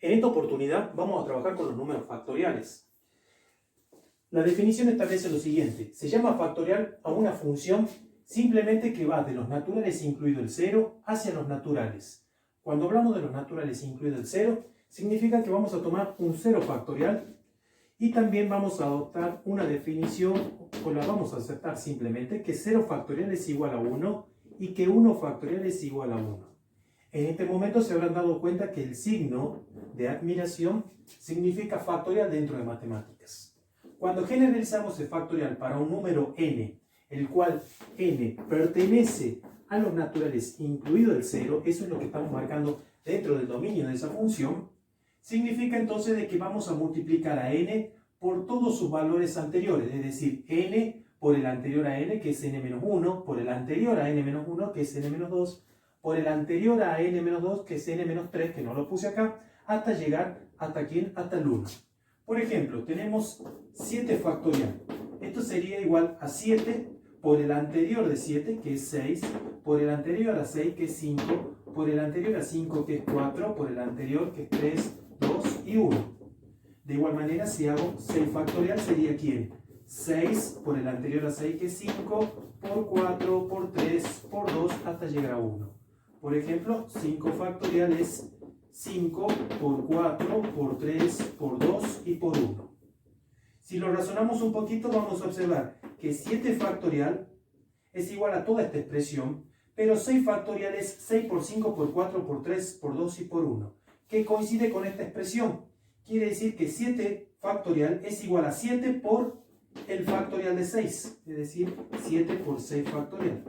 En esta oportunidad vamos a trabajar con los números factoriales. La definición establece lo siguiente: se llama factorial a una función simplemente que va de los naturales incluido el 0 hacia los naturales. Cuando hablamos de los naturales incluido el 0, significa que vamos a tomar un 0 factorial y también vamos a adoptar una definición, o la vamos a aceptar simplemente, que 0 factorial es igual a 1 y que 1 factorial es igual a 1. En este momento se habrán dado cuenta que el signo de admiración significa factorial dentro de matemáticas. Cuando generalizamos el factorial para un número n, el cual n pertenece a los naturales incluido el 0, eso es lo que estamos marcando dentro del dominio de esa función, significa entonces de que vamos a multiplicar a n por todos sus valores anteriores, es decir, n por el anterior a n, que es n-1, por el anterior a n-1, que es n-2, por el anterior a n-2, que es n-3, que no lo puse acá, hasta llegar, ¿hasta quién? Hasta el 1. Por ejemplo, tenemos 7 factorial. Esto sería igual a 7 por el anterior de 7, que es 6, por el anterior a 6, que es 5, por el anterior a 5, que es 4, por el anterior, que es 3, 2 y 1. De igual manera, si hago 6 factorial, sería ¿quién? 6 por el anterior a 6, que es 5, por 4, por 3, por 2, hasta llegar a 1. Por ejemplo, 5 factorial es 5 por 4, por 3, por 2 y por 1. Si lo razonamos un poquito, vamos a observar que 7 factorial es igual a toda esta expresión, pero 6 factorial es 6 por 5, por 4, por 3, por 2 y por 1, que coincide con esta expresión. Quiere decir que 7 factorial es igual a 7 por el factorial de 6, es decir, 7 por 6 factorial.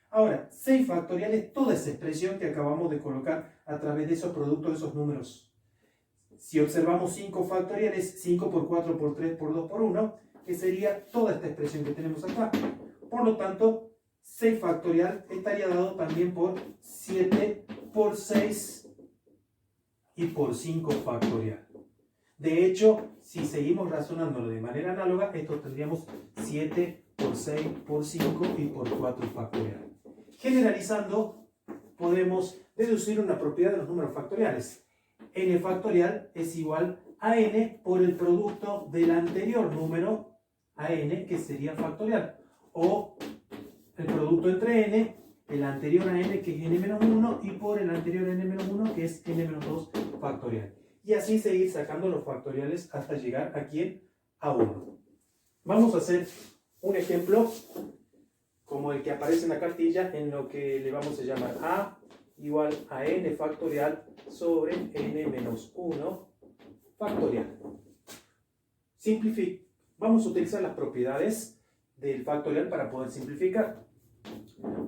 Ahora, 6 factorial es toda esa expresión que acabamos de colocar a través de esos productos de esos números. Si observamos 5 factorial es 5 por 4, por 3, por 2, por 1, que sería toda esta expresión que tenemos acá. Por lo tanto, 6 factorial estaría dado también por 7 por 6 y por 5 factorial. De hecho, si seguimos razonándolo de manera análoga, esto tendríamos 7 por 6 por 5 y por 4 factorial. Generalizando, podemos deducir una propiedad de los números factoriales. N factorial es igual a n por el producto del anterior número a n, que sería factorial, o el producto entre n, el anterior a n, que es n-1, y por el anterior a n-1, que es n-2 factorial. Y así seguir sacando los factoriales hasta llegar ¿a quién? A 1. Vamos a hacer un ejemplo como el que aparece en la cartilla, en lo que le vamos a llamar a igual a n factorial sobre n menos 1 factorial. Vamos a utilizar las propiedades del factorial para poder simplificar.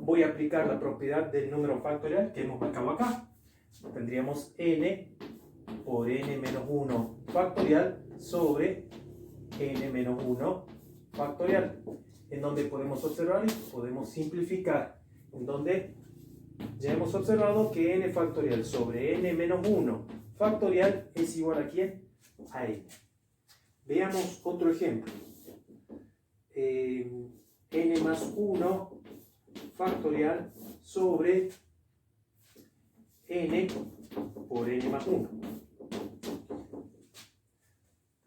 Voy a aplicar la propiedad del número factorial que hemos marcado acá. Tendríamos n por n menos 1 factorial sobre n menos 1 factorial, en donde podemos observar y podemos simplificar, en donde ya hemos observado que n factorial sobre n menos 1 factorial es igual a ¿quién? A n. Veamos otro ejemplo. N más 1 factorial sobre n por n más 1.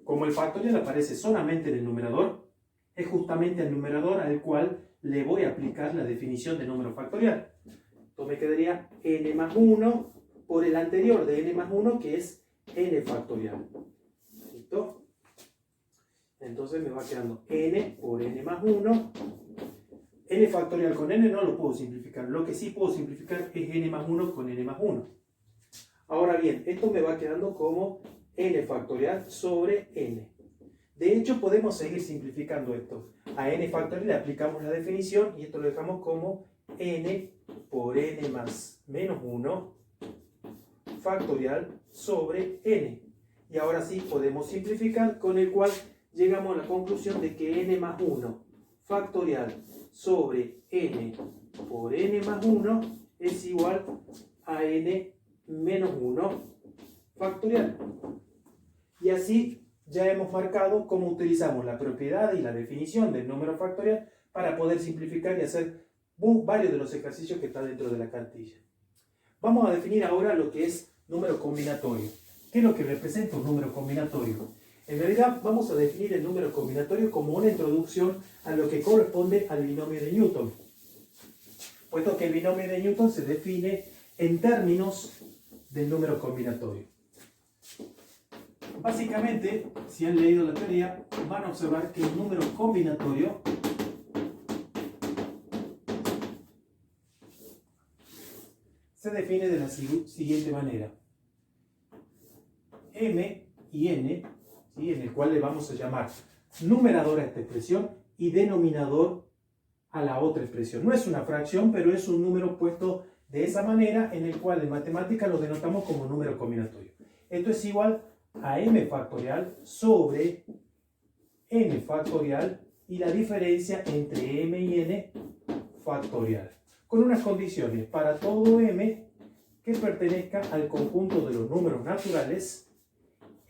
Como el factorial aparece solamente en el numerador, es justamente el numerador al cual le voy a aplicar la definición de número factorial. Entonces me quedaría n más 1 por el anterior de n más 1, que es n factorial. ¿Listo? Entonces me va quedando n por n más 1. N factorial con n no lo puedo simplificar. Lo que sí puedo simplificar es n más 1 con n más 1. Ahora bien, esto me va quedando como n factorial sobre n. De hecho, podemos seguir simplificando esto. A n factorial le aplicamos la definición y esto lo dejamos como n por n más menos 1 factorial sobre n. Y ahora sí podemos simplificar, con el cual llegamos a la conclusión de que n más 1 factorial sobre n por n más 1 es igual a n menos 1 factorial. Y así ya hemos marcado cómo utilizamos la propiedad y la definición del número factorial para poder simplificar y hacer varios de los ejercicios que están dentro de la cartilla. Vamos a definir ahora lo que es número combinatorio. ¿Qué ¿Qué es lo que representa un número combinatorio? En realidad vamos a definir el número combinatorio como una introducción a lo que corresponde al binomio de Newton, puesto que el binomio de Newton se define en términos del número combinatorio. Básicamente, si han leído la teoría, van a observar que el número combinatorio se define de la siguiente manera. M y N, ¿sí?, en el cual le vamos a llamar numerador a esta expresión y denominador a la otra expresión. No es una fracción, pero es un número puesto de esa manera, en el cual en matemáticas lo denotamos como número combinatorio. Esto es igual a m factorial sobre n factorial y la diferencia entre m y n factorial, con unas condiciones: para todo m que pertenezca al conjunto de los números naturales,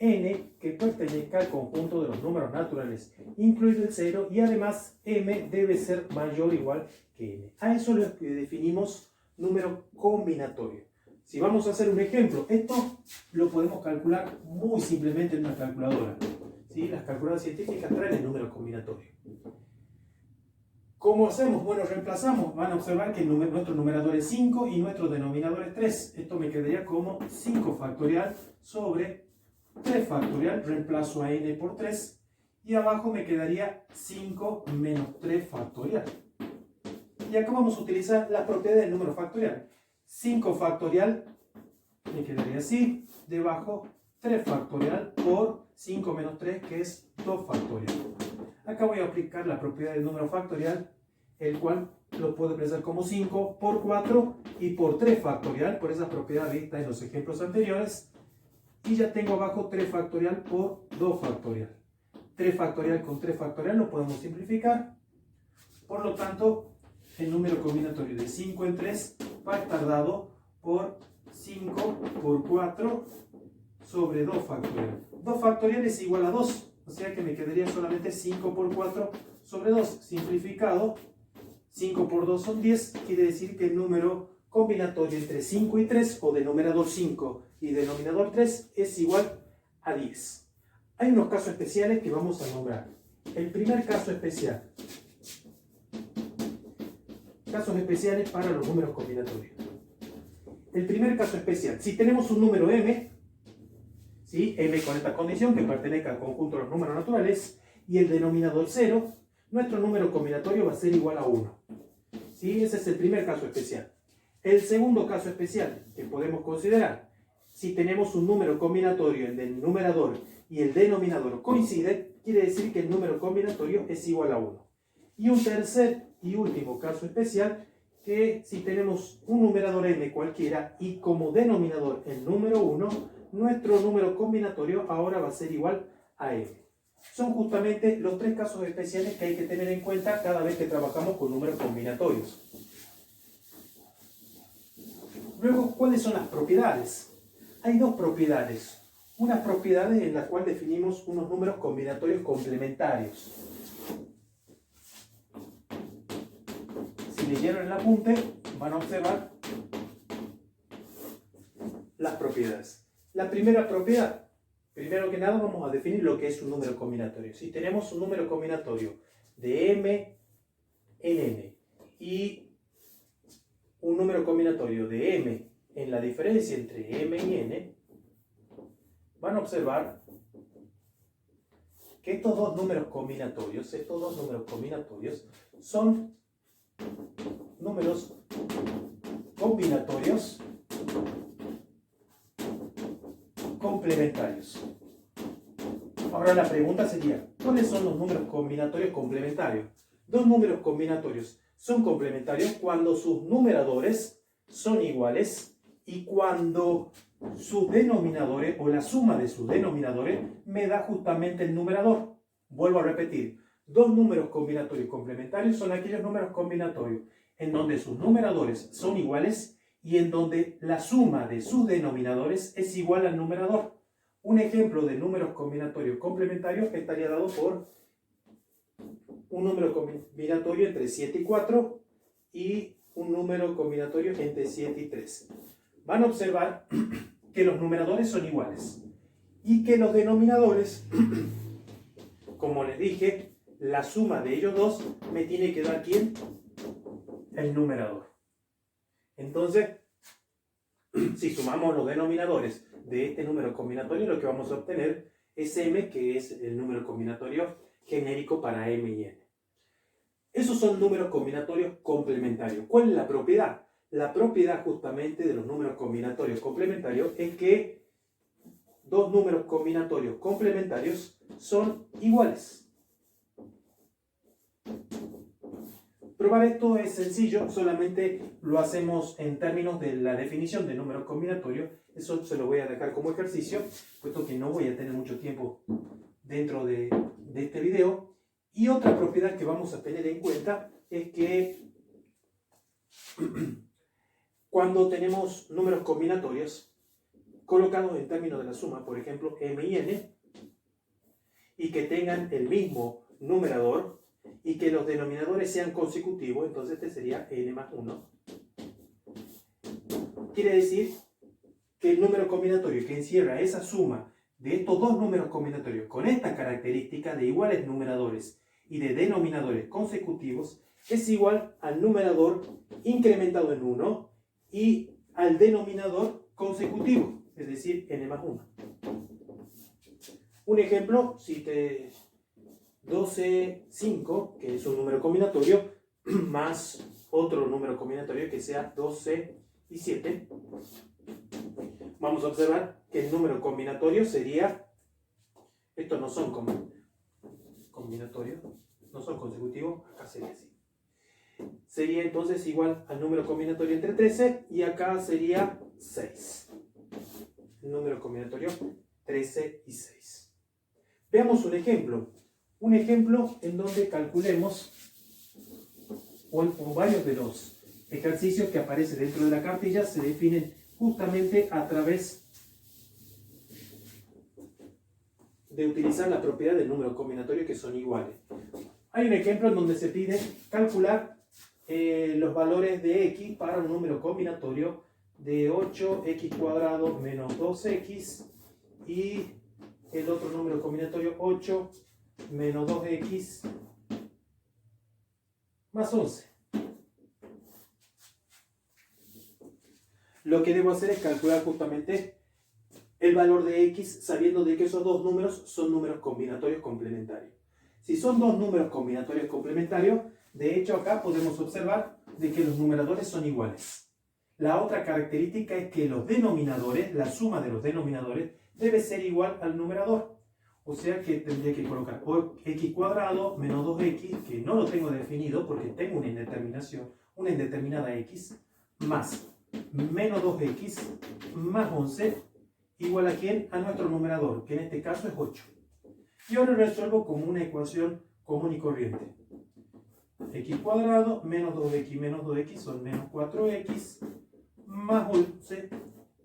n que pertenezca al conjunto de los números naturales, incluido el 0, y además m debe ser mayor o igual que n. A eso lo definimos número combinatorio. Si vamos a hacer un ejemplo, esto lo podemos calcular muy simplemente en una calculadora, ¿sí? Las calculadoras científicas traen el número combinatorio. ¿Cómo hacemos? Bueno, reemplazamos. Van a observar que nuestro numerador es 5 y nuestro denominador es 3. Esto me quedaría como 5 factorial sobre 3 factorial, reemplazo a n por 3, y abajo me quedaría 5 menos 3 factorial. Y acá vamos a utilizar las propiedades del número factorial. 5 factorial me quedaría así, debajo 3 factorial por 5 menos 3, que es 2 factorial. Acá voy a aplicar la propiedad del número factorial, el cual lo puedo expresar como 5 por 4 y por 3 factorial, por esa propiedad vista en los ejemplos anteriores. Y ya tengo abajo 3 factorial por 2 factorial. 3 factorial con 3 factorial lo podemos simplificar. Por lo tanto, el número combinatorio de 5 en 3 va a estar dado por 5 por 4 sobre 2 factorial. 2 factorial es igual a 2, o sea que me quedaría solamente 5 por 4 sobre 2. Simplificado, 5 por 2 son 10, quiere decir que el número combinatorio entre 5 y 3, o denominador 5 y denominador 3, es igual a 10. Hay unos casos especiales que vamos a nombrar. El primer caso especial. Casos especiales para los números combinatorios. El primer caso especial. Si tenemos un número m, ¿sí?, m con esta condición, que pertenezca al conjunto de los números naturales, y el denominador 0, nuestro número combinatorio va a ser igual a 1. ¿Sí? Ese es el primer caso especial. El segundo caso especial que podemos considerar: si tenemos un número combinatorio en el numerador y el denominador coinciden, quiere decir que el número combinatorio es igual a 1. Y un tercer y último caso especial, que si tenemos un numerador m cualquiera y como denominador el número 1, nuestro número combinatorio ahora va a ser igual a m. Son justamente los tres casos especiales que hay que tener en cuenta cada vez que trabajamos con números combinatorios. Luego, ¿cuáles son las propiedades? Hay dos propiedades. Unas propiedades en las cuales definimos unos números combinatorios complementarios. Si leyeron el apunte, van a observar las propiedades. La primera propiedad, primero que nada vamos a definir lo que es un número combinatorio. Si tenemos un número combinatorio de m en n y un número combinatorio de m en la diferencia entre m y n, van a observar que estos dos números combinatorios son números combinatorios complementarios. Ahora la pregunta sería: ¿cuáles son los números combinatorios complementarios? Dos números combinatorios son complementarios cuando sus numeradores son iguales y cuando sus denominadores o la suma de sus denominadores me da justamente el numerador. Vuelvo a repetir: dos números combinatorios complementarios son aquellos números combinatorios en donde sus numeradores son iguales y en donde la suma de sus denominadores es igual al numerador. Un ejemplo de números combinatorios complementarios estaría dado por un número combinatorio entre 7 y 4 y un número combinatorio entre 7 y 3. Van a observar que los numeradores son iguales. y que los denominadores, como les dije, la suma de ellos dos me tiene que dar ¿quién? El numerador. Entonces, si sumamos los denominadores de este número combinatorio, lo que vamos a obtener es m, que es el número combinatorio genérico para m y n. Esos son números combinatorios complementarios. ¿Cuál es la propiedad? La propiedad justamente de los números combinatorios complementarios es que dos números combinatorios complementarios son iguales. Probar esto es sencillo, solamente lo hacemos en términos de la definición de números combinatorios. Eso se lo voy a dejar como ejercicio, puesto que no voy a tener mucho tiempo dentro de este video. Y otra propiedad que vamos a tener en cuenta es que cuando tenemos números combinatorios colocados en términos de la suma, por ejemplo m y n, y que tengan el mismo numerador, y que los denominadores sean consecutivos, entonces este sería n más 1. Quiere decir que el número combinatorio que encierra esa suma de estos dos números combinatorios con esta característica de iguales numeradores y de denominadores consecutivos es igual al numerador incrementado en 1 y al denominador consecutivo, es decir, n más 1. Un ejemplo, si te 12, 5, que es un número combinatorio, más otro número combinatorio que sea 12 y 7. Vamos a observar que el número combinatorio sería, estos no son combinatorios, no son consecutivos, acá sería así. Sería entonces igual al número combinatorio entre 13 y acá sería 6. El número combinatorio 13 y 6. Veamos un ejemplo. Un ejemplo en donde calculemos, o varios de los ejercicios que aparecen dentro de la cartilla se definen justamente a través de utilizar la propiedad del número combinatorio que son iguales. Hay un ejemplo en donde se pide calcular los valores de x para un número combinatorio de 8x cuadrado menos 2x y el otro número combinatorio 8 menos 2x más 11. Lo que debo hacer es calcular justamente el valor de x sabiendo de que esos dos números son números combinatorios complementarios. Si son dos números combinatorios complementarios, de hecho acá podemos observar de que los numeradores son iguales. La otra característica es que los denominadores, la suma de los denominadores, debe ser igual al numerador. O sea que tendría que colocar x cuadrado menos 2x, que no lo tengo definido porque tengo una indeterminación, una indeterminada x, más menos 2x más 11, igual a ¿quién? A nuestro numerador, que en este caso es 8. Y ahora resuelvo como una ecuación común y corriente. X cuadrado menos 2x menos 2x son menos 4x más 11.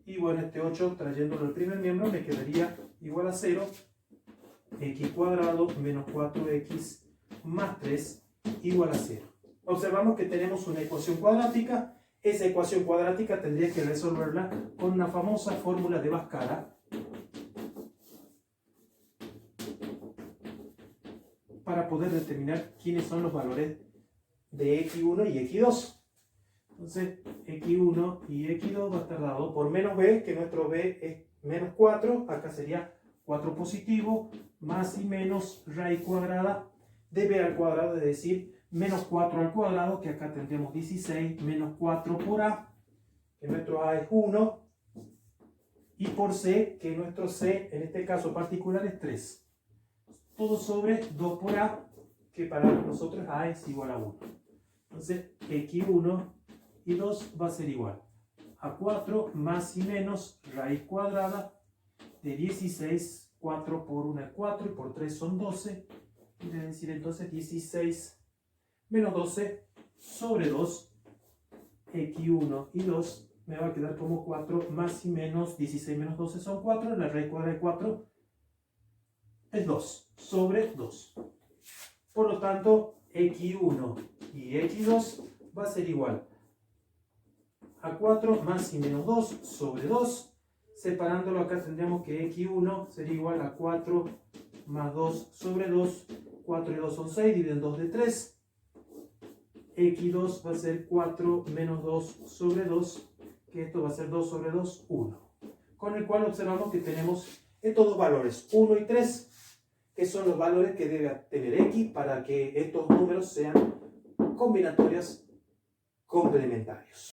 Y bueno, este 8 trayéndolo al primer miembro me quedaría igual a 0. X cuadrado menos 4x más 3 igual a 0. Observamos que tenemos una ecuación cuadrática. Esa ecuación cuadrática tendría que resolverla con una famosa fórmula de Bhaskara para poder determinar quiénes son los valores de x1 y x2. Entonces, x1 y x2 va a estar dado por menos b, que nuestro b es menos 4, acá sería 4 positivo, más y menos raíz cuadrada de b al cuadrado, es decir, menos 4 al cuadrado, que acá tendríamos 16, menos 4 por a, que nuestro a es 1, y por c, que nuestro c en este caso particular es 3. Todo sobre 2 por a, que para nosotros a es igual a 1. Entonces, x1 y 2 va a ser igual a 4 más y menos raíz cuadrada de 16, 4 por 1 es 4 y por 3 son 12. Quiere decir entonces 16 menos 12 sobre 2, x1 y 2 me va a quedar como 4 más y menos 16 menos 12 son 4, la raíz cuadrada de 4 es 2 sobre 2. Por lo tanto, x1 y x2 va a ser igual a 4 más y menos 2 sobre 2 Separándolo acá tendríamos que x1 sería igual a 4 más 2 sobre 2. 4 y 2 son 6, dividen 2 de 3. x2 va a ser 4 menos 2 sobre 2, que esto va a ser 2 sobre 2, 1. Con el cual observamos que tenemos estos dos valores, 1 y 3, que son los valores que debe tener x para que estos números sean combinatorias complementarios.